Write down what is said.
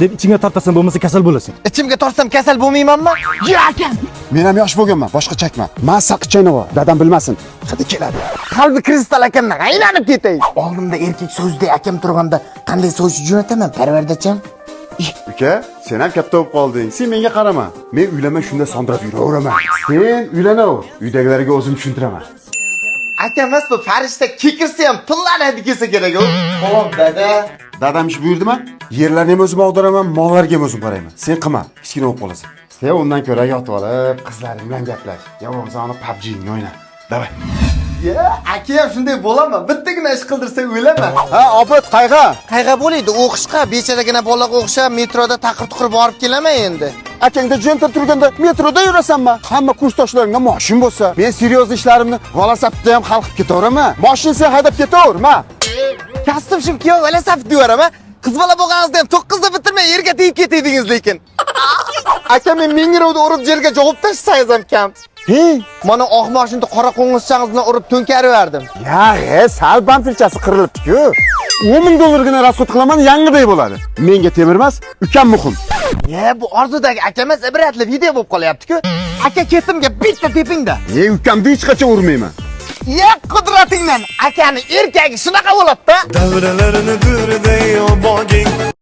deb ichingga tortasan, bo'lmasa kasal bo'lasan. Ichimga tortsam kasal bo'lmaymanmi? Yo'q akam. Men ham yosh bo'lganman, boshqa chakma. Men saqichaynav, dadam bilmasin. Hadi keladi. Qalbi kristal akamdan aylanib ketay. Oldimda erkak so'zday akam turganda qanday so'z jo'nataman, parvardacham? Uka, sen ham katta bo'lib qolding. Sen menga qarama. Men uylanmay shunda sondirab yuraveraman. Sen uylanaver. Uydagilarga o'zim tushuntiraman. Akamas bu farishta kekirsa ham pullanadi kelsa kerak-ku. Xo'p, dada. Dadam ish buyurdimi? Yerlarni ham o'zim og'diraman, mollarga ham o'zim qarayman. Sen qilma, kichkina bo'lib qolasan. Sen undan ko'ra yotib olib, qizlaring bilan gaplash. Yo bo'lmasa uni PUBG'ni o'yna. Davay. Ya, aka ham shunday bo'laman. Bittagina ish qildirsa o'ylaman. Ha, opet qayga? Qayga bo'laydi? O'qishga, bechadagina bolaga o'xshab metroda taqir-tuqir borib kelaman endi. Akangda jo'ntab turganda metroda yurasanmi? Hamma kursdoshlaringga mashin bo'lsa, men seryoz ishlarimni Velosappda ham xalqib ketaveraman. Mashinasi haydab ketaverma. Kastim shimki yo'q, Velosapp deyveraman. Qiz bola bo'lganingizda ham 9 da bitirmay yerga tegib ketdingiz lekin. Aka men 1000 yevroda urib yerga javob tashlasangiz ham kam. Hey, Mana oq mashinada qora qo'ng'izchangiz bilan urib to'nkarib verdim. ya, sal bantilchasi qirilibdi-ku. 10,000 dollargina rasxod qilaman, yangiday bo'ladi. Menga temir emas, ukam muhim. Ya, bu orzudagi akamas ibratli video bo'lib qolyapti-ku. Aka ketimga bitta tepingda. Ukamni hech qachon urmayman. Ya qudratingdan akani erkagi shunaqa bo'ladi-da. Davralarini birday oboging